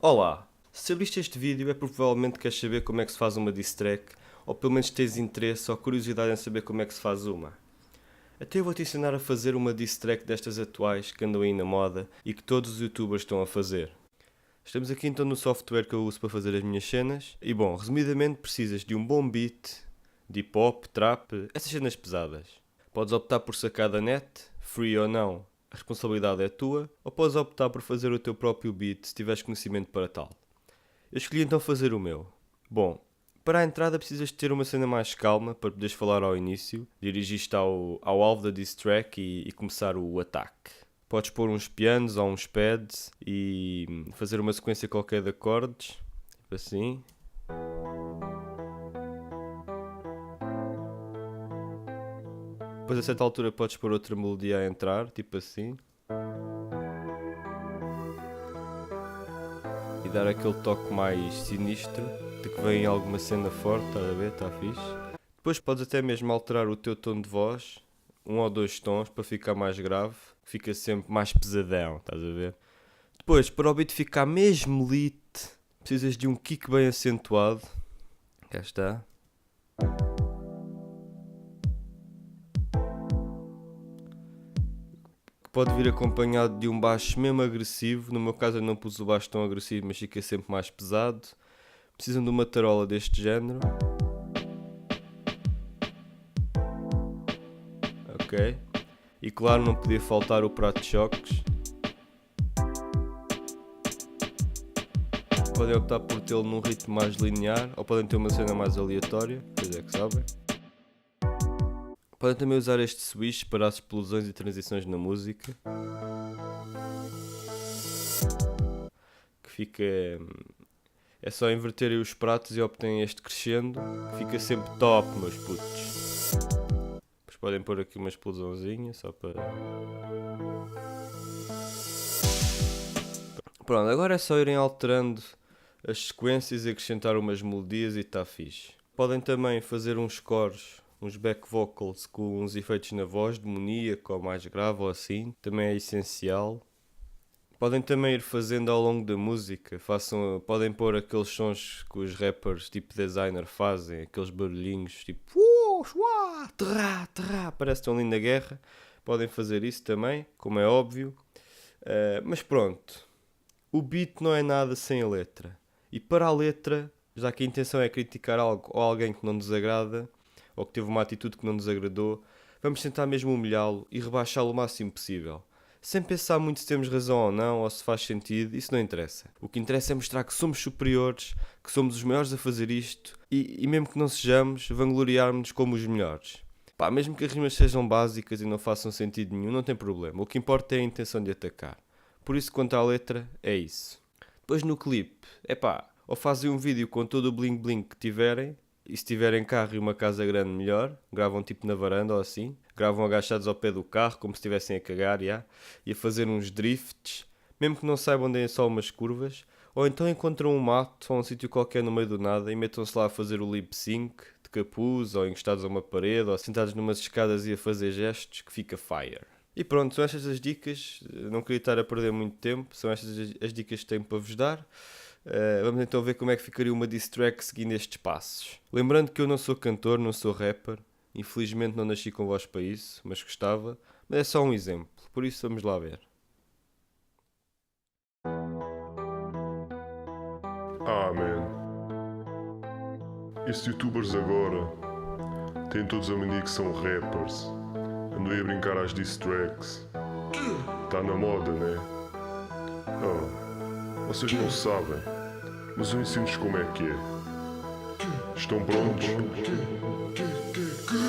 Olá! Se abriste este vídeo é porque provavelmente queres saber como é que se faz uma diss track, ou pelo menos tens interesse ou curiosidade em saber como é que se faz uma. Até eu vou-te ensinar a fazer uma diss track destas atuais que andam aí na moda e que todos os youtubers estão a fazer. Estamos aqui então no software que eu uso para fazer as minhas cenas e bom, resumidamente precisas de um bom beat, de hip hop, trap, essas cenas pesadas. Podes optar por sacar da net, free ou não, a responsabilidade é tua, ou podes optar por fazer o teu próprio beat se tiveres conhecimento para tal. Eu escolhi então fazer o meu. Bom, para a entrada precisas de ter uma cena mais calma para poderes falar ao início, dirigir-te ao alvo da diss track e começar o ataque. Podes pôr uns pianos ou uns pads e fazer uma sequência qualquer de acordes, tipo assim. Depois a certa altura podes pôr outra melodia a entrar, tipo assim. E dar aquele toque mais sinistro, de que vem alguma cena forte, estás a ver? Está fixe. Depois podes até mesmo alterar o teu tom de voz, um ou dois tons, para ficar mais grave, fica sempre mais pesadão, estás a ver? Depois, para o beat ficar mesmo lit, precisas de um kick bem acentuado. Cá está. Pode vir acompanhado de um baixo mesmo agressivo. No meu caso eu não pus o baixo tão agressivo, mas fica sempre mais pesado. Precisam de uma tarola deste género. Ok. E claro, não podia faltar o prato de choques. Podem optar por tê-lo num ritmo mais linear, ou podem ter uma cena mais aleatória, pois é que sabem. Podem também usar este switch para as explosões e transições na música. Que fica... É só inverterem os pratos e obterem este crescendo. Fica sempre top, meus putos. Depois podem pôr aqui uma explosãozinha, só para... Pronto, agora é só irem alterando as sequências e acrescentar umas melodias e está fixe. Podem também fazer uns cores, uns back vocals com uns efeitos na voz, demoníaco ou mais grave ou assim, também é essencial. Podem também ir fazendo ao longo da música, podem pôr aqueles sons que os rappers tipo designer fazem, aqueles barulhinhos tipo terrá, terrá, parece que estão ali na guerra. Podem fazer isso também, como é óbvio. Mas pronto, o beat não é nada sem a letra. E para a letra, já que a intenção é criticar algo ou alguém que não nos agrada, ou que teve uma atitude que não nos agradou, vamos tentar mesmo humilhá-lo e rebaixá-lo o máximo possível. Sem pensar muito se temos razão ou não, ou se faz sentido, isso não interessa. O que interessa é mostrar que somos superiores, que somos os melhores a fazer isto, e mesmo que não sejamos, vangloriarmos-nos como os melhores. Pá, mesmo que as rimas sejam básicas e não façam sentido nenhum, não tem problema. O que importa é a intenção de atacar. Por isso, quanto à letra, é isso. Depois no clipe, ou fazem um vídeo com todo o bling bling que tiverem, e se tiverem carro e uma casa grande melhor, gravam tipo na varanda ou assim, gravam agachados ao pé do carro como se estivessem a cagar, e a fazer uns drifts, mesmo que não saibam, deem só umas curvas, ou então encontram um mato ou um sítio qualquer no meio do nada e metam-se lá a fazer o lip sync, de capuz, ou encostados a uma parede, ou sentados numas escadas e a fazer gestos, que fica fire. E pronto, são estas as dicas, não queria estar a perder muito tempo, são estas as dicas que tenho para vos dar. Vamos então ver como é que ficaria uma diss track seguindo estes passos. Lembrando que eu não sou cantor, não sou rapper, infelizmente não nasci com voz para isso, mas gostava, mas é só um exemplo, por isso vamos lá ver. Man. Estes youtubers agora têm todos a mania que são rappers. Ando aí a brincar às diss tracks. Tá na moda, né? Vocês não sabem, mas eu ensino-vos como é que é. Estão prontos?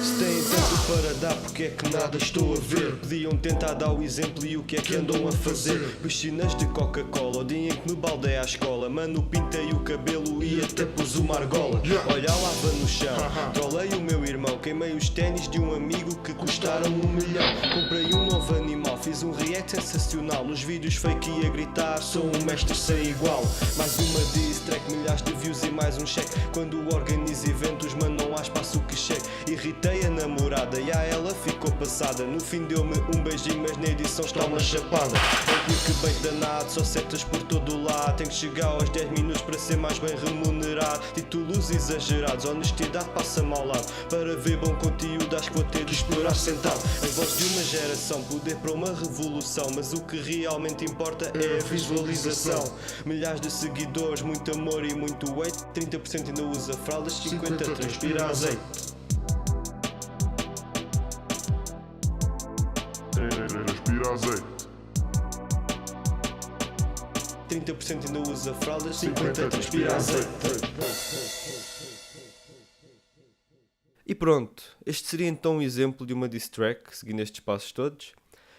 Se têm tempo para dar, porque é que nada estou a ver? Podiam tentar dar o exemplo e o que é que andam a fazer? Piscinas de Coca-Cola, o dia em que me baldei à escola. Mano, pintei o cabelo e até pus uma argola. Olha a lava no chão, trolei o meu irmão. Queimei os ténis de um amigo que custaram 1 milhão. Comprei um novo animal, fiz um react sensacional. Nos vídeos fake ia gritar, sou um mestre sem igual. Mais uma diss track, milhares de views e mais um cheque. Quando organizo eventos, mano, não há espaço que chegue. Irritei a namorada e a ela ficou passada. No fim deu-me um beijinho, mas na edição está uma chapada. É clickbait danado, só setas por todo o lado. Tenho que chegar aos 10 minutos para ser mais bem remunerado. Títulos exagerados, honestidade passa-me ao lado. Para ver bom conteúdo acho que vou ter de explorar sentado. A voz de uma geração, poder para uma revolução. Mas o que realmente importa é a visualização. Milhares de seguidores, muito amor e muito hate. 30% ainda usa fraldas, 50% transpira azeite. Transpira azeite. 30% ainda usa fraldas, 50% transpira azeite. E pronto, este seria então um exemplo de uma diss track, seguindo estes passos todos.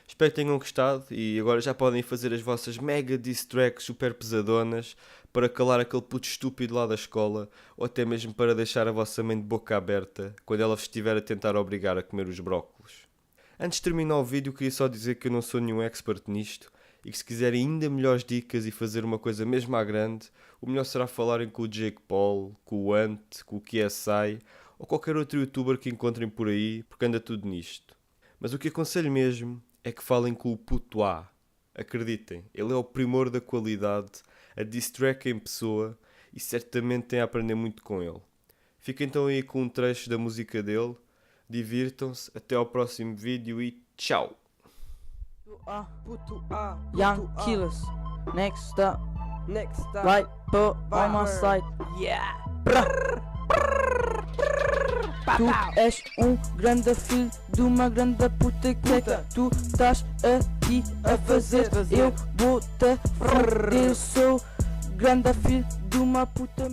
Espero que tenham gostado e agora já podem fazer as vossas mega diss tracks super pesadonas para calar aquele puto estúpido lá da escola ou até mesmo para deixar a vossa mãe de boca aberta quando ela vos estiver a tentar obrigar a comer os brócolos. Antes de terminar o vídeo, queria só dizer que eu não sou nenhum expert nisto e que se quiserem ainda melhores dicas e fazer uma coisa mesmo à grande, o melhor será falarem com o Jake Paul, com o Ant, com o KSI ou qualquer outro youtuber que encontrem por aí, porque anda tudo nisto. Mas o que aconselho mesmo é que falem com o puto A. Acreditem, ele é o primor da qualidade, a diss track em pessoa e certamente têm a aprender muito com ele. Fiquem então aí com um trecho da música dele, divirtam-se, até ao próximo vídeo e tchau! Young Killers, next up, right foot on my side, yeah. Tu és um grande filho de uma grande puta que é que tu estás aqui a fazer. Eu vou-te foder, eu sou grande filho de uma puta.